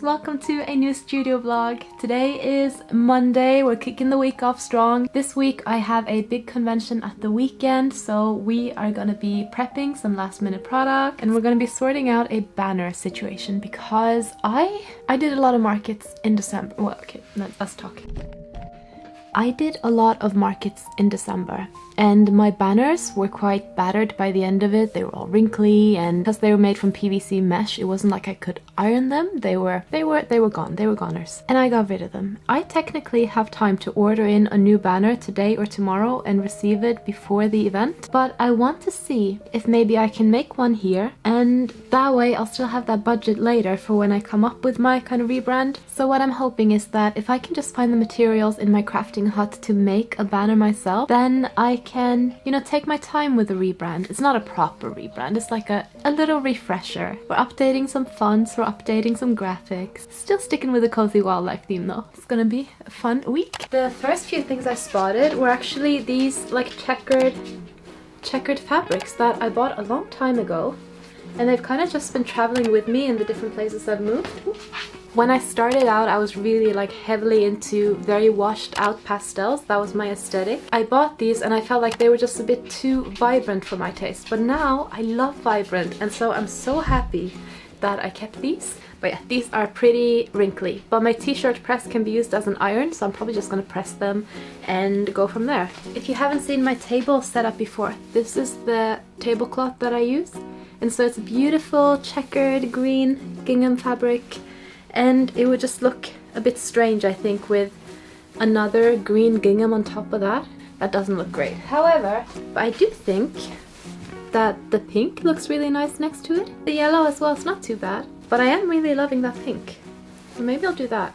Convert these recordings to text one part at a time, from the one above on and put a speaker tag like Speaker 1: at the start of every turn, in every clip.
Speaker 1: welcome to a new studio vlog. Today is Monday, we're kicking the week off strong. This week I have a big convention at the weekend, so we are gonna be prepping some last minute product and we're gonna be sorting out a banner situation because I did a lot of markets in December. Well, okay, let's talk. I did a lot of markets in December and my banners were quite battered by the end of it. They were all wrinkly, and because they were made from PVC mesh, it wasn't like I could iron them. They were gone. They were goners. And I got rid of them. I technically have time to order in a new banner today or tomorrow and receive it before the event, but I want to see if maybe I can make one here, and that way I'll still have that budget later for when I come up with my kind of rebrand. So what I'm hoping is that if I can just find the materials in my crafting hut to make a banner myself, then I can, you know, take my time with the rebrand. It's not a proper rebrand, it's like a little refresher. We're updating some fonts, we're updating some graphics. Still sticking with the cozy wildlife theme though. It's gonna be a fun week. The first few things I spotted were actually these like checkered fabrics that I bought a long time ago, and they've kind of just been traveling with me in the different places I've moved. When I started out, I was really like heavily into very washed out pastels. That was my aesthetic. I bought these and I felt like they were just a bit too vibrant for my taste. But now I love vibrant, and so I'm so happy that I kept these. But yeah, these are pretty wrinkly. But my t-shirt press can be used as an iron, so I'm probably just gonna press them and go from there. If you haven't seen my table set up before, this is the tablecloth that I use. And so it's a beautiful checkered green gingham fabric. And it would just look a bit strange, I think, with another green gingham on top of that. That doesn't look great. However, I do think that the pink looks really nice next to it. The yellow as well is not too bad. But I am really loving that pink. So maybe I'll do that.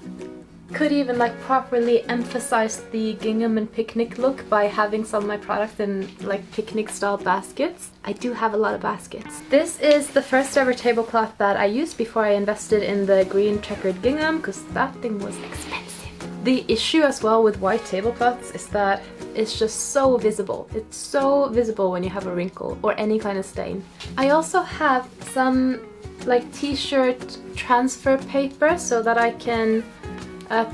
Speaker 1: Could even like properly emphasize the gingham and picnic look by having some of my products in like picnic style baskets. I do have a lot of baskets. This is the first ever tablecloth that I used before I invested in the green checkered gingham, because that thing was expensive. The issue as well with white tablecloths is that it's just so visible. It's so visible when you have a wrinkle or any kind of stain. I also have some like t-shirt transfer paper so that I can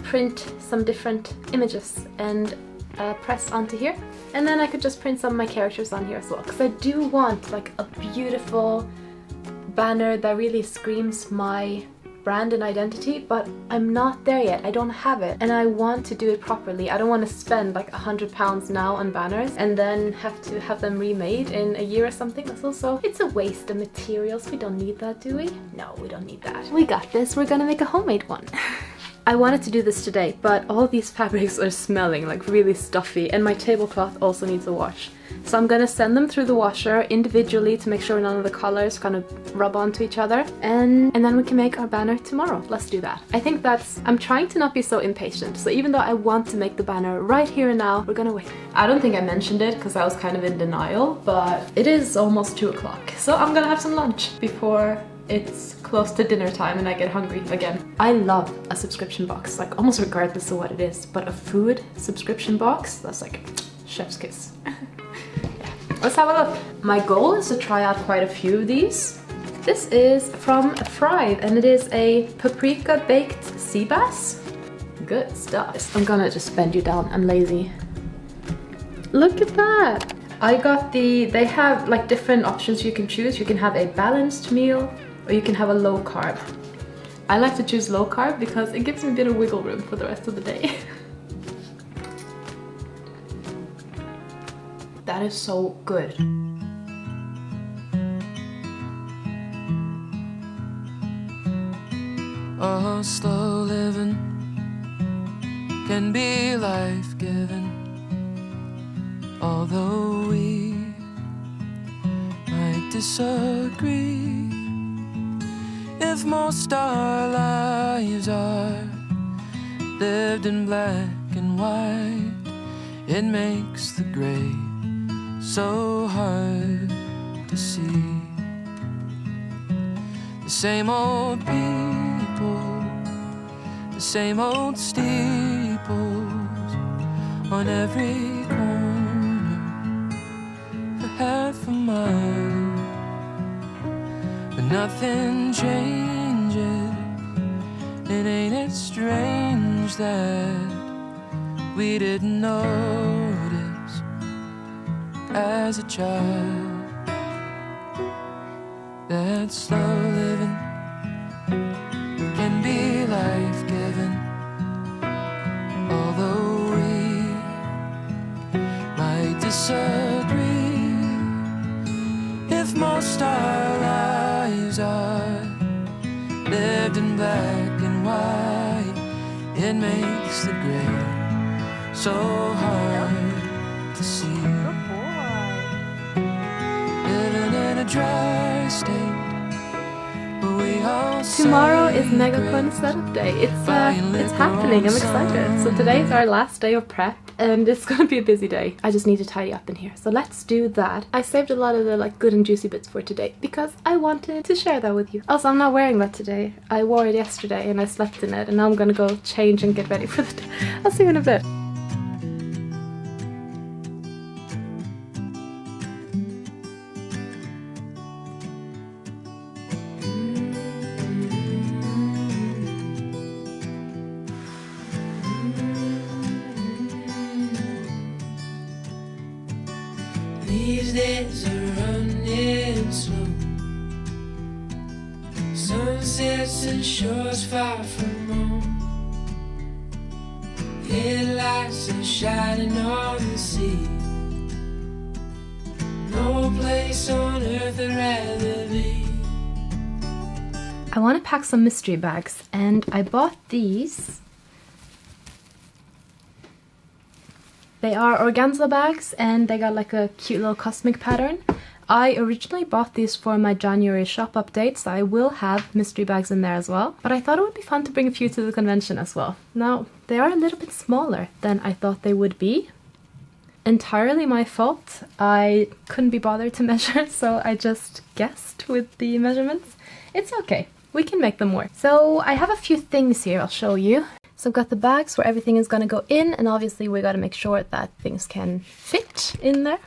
Speaker 1: print some different images and press onto here, and then I could just print some of my characters on here as well, because I do want like a beautiful banner that really screams my brand and identity, but I'm not there yet. I don't have it, and I want to do it properly. I don't want to spend like £100 now on banners and then have to have them remade in a year or something. That's also, it's a waste of materials. We don't need that, do we? No, we don't need that. We got this. We're gonna make a homemade one. I wanted to do this today, but all these fabrics are smelling like really stuffy, and my tablecloth also needs a wash. So I'm gonna send them through the washer individually to make sure none of the colors kind of rub onto each other, and then we can make our banner tomorrow. Let's do that. I think I'm trying to not be so impatient, so even though I want to make the banner right here and now, we're gonna wait. I don't think I mentioned it because I was kind of in denial, but it is almost 2 o'clock, so I'm gonna have some lunch before it's close to dinner time and I get hungry again. I love a subscription box, like almost regardless of what it is, but a food subscription box, that's like chef's kiss. Yeah. Let's have a look. My goal is to try out quite a few of these. This is from Thrive and it is a paprika baked sea bass. Good stuff. I'm gonna just bend you down, I'm lazy. Look at that. I got they have like different options you can choose. You can have a balanced meal, or you can have a low carb. I like to choose low carb because it gives me a bit of wiggle room for the rest of the day. That is so good.
Speaker 2: Oh, slow living can be life-giving, although we might disagree. If most our lives are lived in black and white, it makes the gray so hard to see. The same old people, the same old steeples on every corner for half a mile. But nothing changes we didn't notice as a child. That slow living can be life-giving, although we might disagree. If most our lives are lived in black and white, it makes the gray so hard to see. Living in a dry state, but we all
Speaker 1: Tomorrow is MegaCon setup day. It's happening. I'm excited. So today is our last day of prep and it's gonna be a busy day. I just need to tidy up in here. So let's do that. I saved a lot of the like good and juicy bits for today because I wanted to share that with you. Also, I'm not wearing that today. I wore it yesterday and I slept in it, and now I'm gonna go change and get ready for the day. I'll see you in a bit.
Speaker 2: These days are running slow. Sunsets and shores far from home. Headlights are shining on the sea. No place on earth I'd rather be.
Speaker 1: I want to pack some mystery bags, and I bought these. They are organza bags and they got like a cute little cosmic pattern. I originally bought these for my January shop update, so I will have mystery bags in there as well. But I thought it would be fun to bring a few to the convention as well. Now, they are a little bit smaller than I thought they would be. Entirely my fault. I couldn't be bothered to measure, so I just guessed with the measurements. It's okay. We can make them work. So I have a few things here I'll show you. So I've got the bags where everything is going to go in, and obviously we got to make sure that things can fit in there.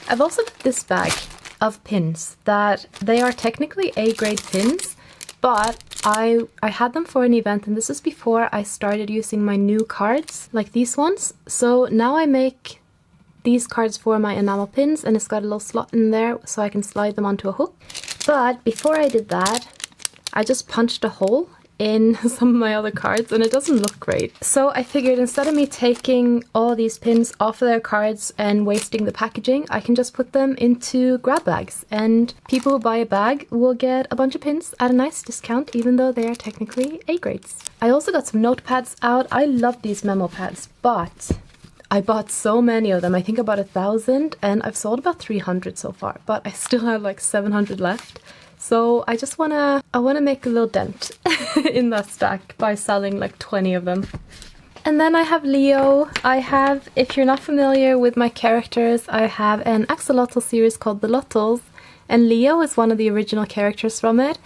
Speaker 1: I've also got this bag of pins that they are technically A-grade pins, but I had them for an event, and this is before I started using my new cards, like these ones. So now I make these cards for my enamel pins, and it's got a little slot in there so I can slide them onto a hook. But before I did that, I just punched a hole in some of my other cards and it doesn't look great. So I figured instead of me taking all these pins off of their cards and wasting the packaging, I can just put them into grab bags, and people who buy a bag will get a bunch of pins at a nice discount, even though they are technically A grades. I also got some notepads out. I love these memo pads, but I bought so many of them. I think about 1,000, and I've sold about 300 so far, but I still have like 700 left. So I just wanna make a little dent in that stack by selling like 20 of them. And then I have Leo. If you're not familiar with my characters, I have an axolotl series called The Lottles, and Leo is one of the original characters from it.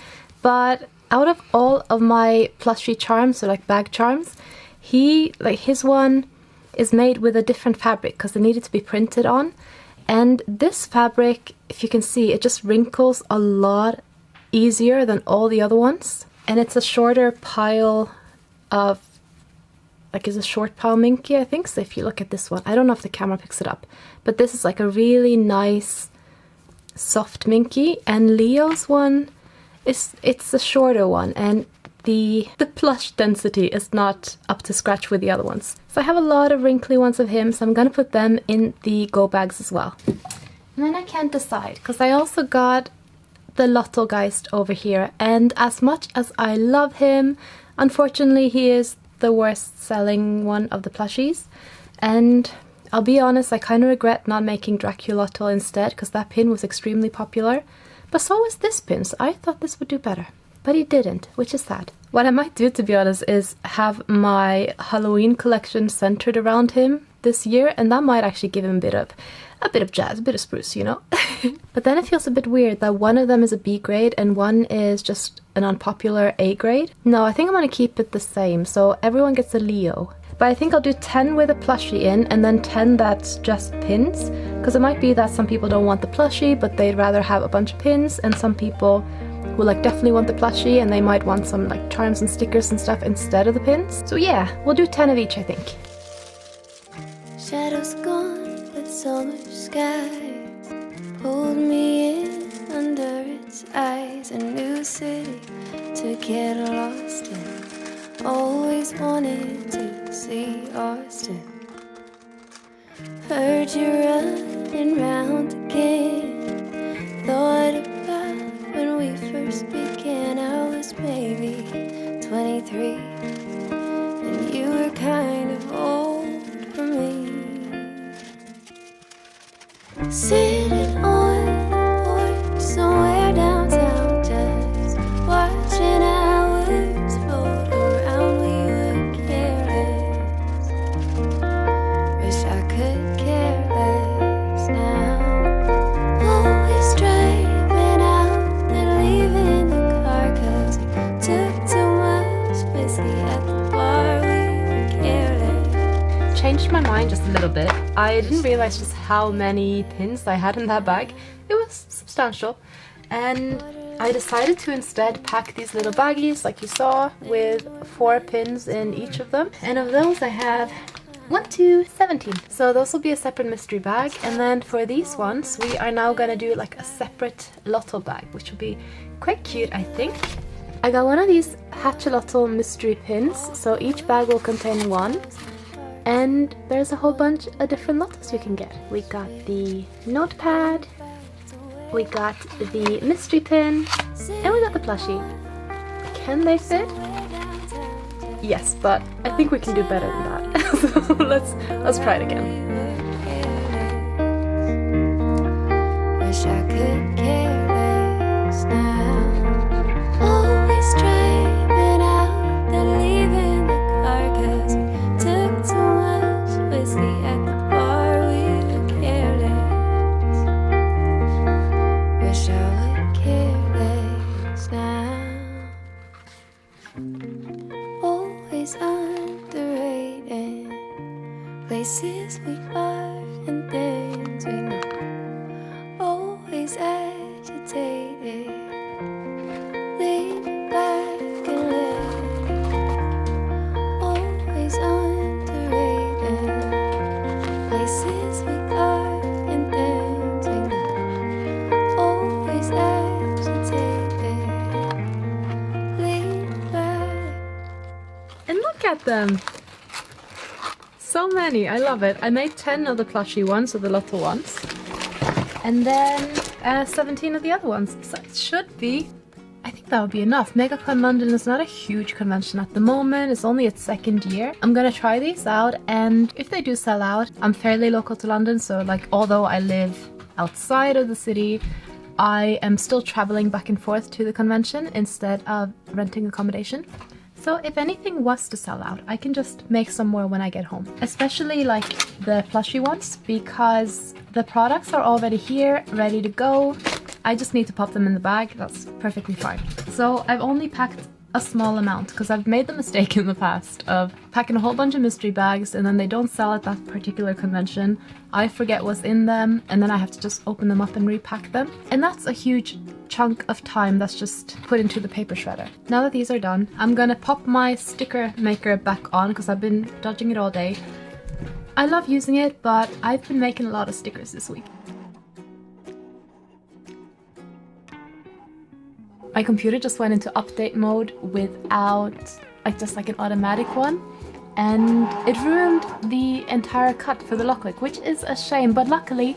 Speaker 1: But out of all of my plushie charms, so like bag charms, his one is made with a different fabric because it needed to be printed on. And this fabric, if you can see, it just wrinkles a lot easier than all the other ones. And it's a shorter pile of, like, it's a short pile minky, I think. So if you look at this one, I don't know if the camera picks it up, but this is like a really nice soft minky. And Leo's one, it's a shorter one, and the plush density is not up to scratch with the other ones. So I have a lot of wrinkly ones of him, so I'm gonna put them in the go bags as well. And then I can't decide, because I also got the Lottelgeist over here, and as much as I love him, unfortunately he is the worst selling one of the plushies. And I'll be honest, I kind of regret not making Draculotl instead, because that pin was extremely popular. But so was this pin, so I thought this would do better. But he didn't, which is sad. What I might do, to be honest, is have my Halloween collection centered around him this year, and that might actually give him a bit of jazz, a bit of spruce, you know? But then it feels a bit weird that one of them is a B grade and one is just an unpopular A grade. No, I think I'm gonna keep it the same, so everyone gets a Leo. But I think I'll do 10 with a plushie in, and then 10 that's just pins, because it might be that some people don't want the plushie, but they'd rather have a bunch of pins, and some people will like definitely want the plushie and they might want some like charms and stickers and stuff instead of the pins. So yeah, we'll do 10 of each, I think.
Speaker 3: Shadows gone with summer skies pulled me in under its eyes. A new city to get lost in. Always wanted to see Austin. Heard you running round again. Thought about when we first began. I was maybe 23, and you were kind of old for me. Sitting on the porch somewhere downtown, just watching hours float around. We were careless. Wish I could care less now. Always driving out and leaving the car 'cause we took too much whiskey at the bar. We were careless.
Speaker 1: Changed my mind just a little bit. I didn't realize just how many pins I had in that bag. It was substantial. And I decided to instead pack these little baggies like you saw with 4 pins in each of them. And of those I have 1 to 17. So those will be a separate mystery bag. And then for these ones we are now gonna do like a separate lotto bag, which will be quite cute, I think. I got one of these Hatchelotto mystery pins, so each bag will contain one. And there's a whole bunch of different lottos you can get. We got the notepad, we got the mystery pin, and we got the plushie. Can they fit? Yes, but I think we can do better than that. So let's try it again.
Speaker 3: Wish I could care less now. Always driving out and leaving the car 'cause we took too much whiskey at the bar. We were careless. Wish I would care less now. Always underrated places we are and things we know. Always agitated. Lean back and let it go. Always underrated places we are and things we know. Always agitated. Lean back.
Speaker 1: And look at them! So many, I love it. I made 10 of the plushie ones, or the lotto ones. And then 17 of the other ones. So it should be, I think that would be enough. MegaCon London is not a huge convention at the moment. It's only its 2nd year. I'm gonna try these out, and if they do sell out, I'm fairly local to London, so like although I live outside of the city, I am still traveling back and forth to the convention instead of renting accommodation. So if anything was to sell out, I can just make some more when I get home. Especially like the plushie ones, because the products are already here, ready to go. I just need to pop them in the bag. That's perfectly fine. So I've only packed a small amount because I've made the mistake in the past of packing a whole bunch of mystery bags and then they don't sell at that particular convention. I forget what's in them and then I have to just open them up and repack them. And that's a huge chunk of time that's just put into the paper shredder. Now that these are done, I'm gonna pop my sticker maker back on because I've been dodging it all day. I love using it, but I've been making a lot of stickers this week. My computer just went into update mode without just like an automatic one, and it ruined the entire cut for the LOKLIK, which is a shame, but luckily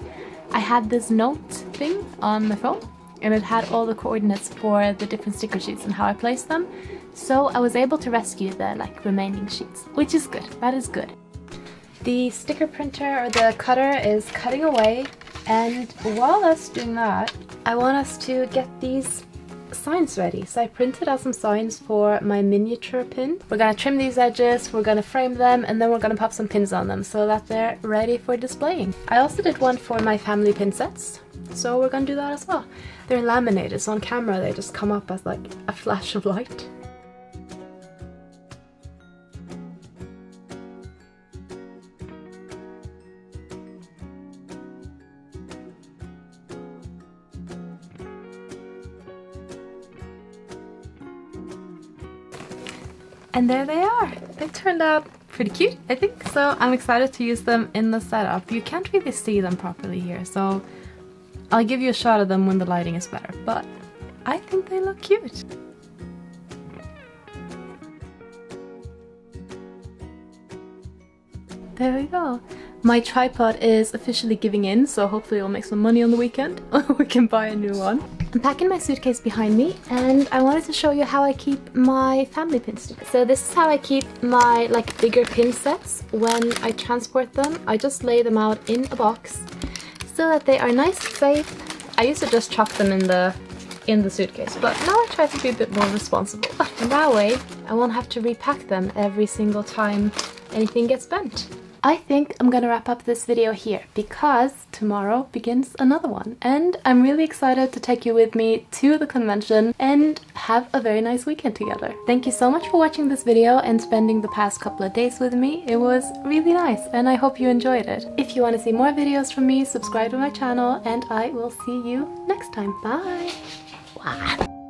Speaker 1: I had this note thing on my phone and it had all the coordinates for the different sticker sheets and how I placed them, so I was able to rescue the remaining sheets, which is good. That is good. The sticker printer or the cutter is cutting away, and while that's doing that, I want us to get these signs ready. So I printed out some signs for my miniature pin. We're gonna trim these edges, we're gonna frame them, and then we're gonna pop some pins on them so that they're ready for displaying. I also did one for my family pin sets, so we're gonna do that as well. They're laminated, so on camera they just come up as like a flash of light. And there they are. They turned out pretty cute, I think. So I'm excited to use them in the setup. You can't really see them properly here, so I'll give you a shot of them when the lighting is better, but I think they look cute. There we go. My tripod is officially giving in, so hopefully I'll make some money on the weekend. We can buy a new one. I'm packing my suitcase behind me, and I wanted to show you how I keep my family pins together. So this is how I keep my bigger pin sets when I transport them. I just lay them out in a box so that they are nice and safe. I used to just chuck them in the suitcase, but now I try to be a bit more responsible. And that way I won't have to repack them every single time anything gets bent. I think I'm gonna wrap up this video here because tomorrow begins another one, and I'm really excited to take you with me to the convention and have a very nice weekend together. Thank you so much for watching this video and spending the past couple of days with me. It was really nice and I hope you enjoyed it. If you want to see more videos from me, subscribe to my channel and I will see you next time. Bye! Wow.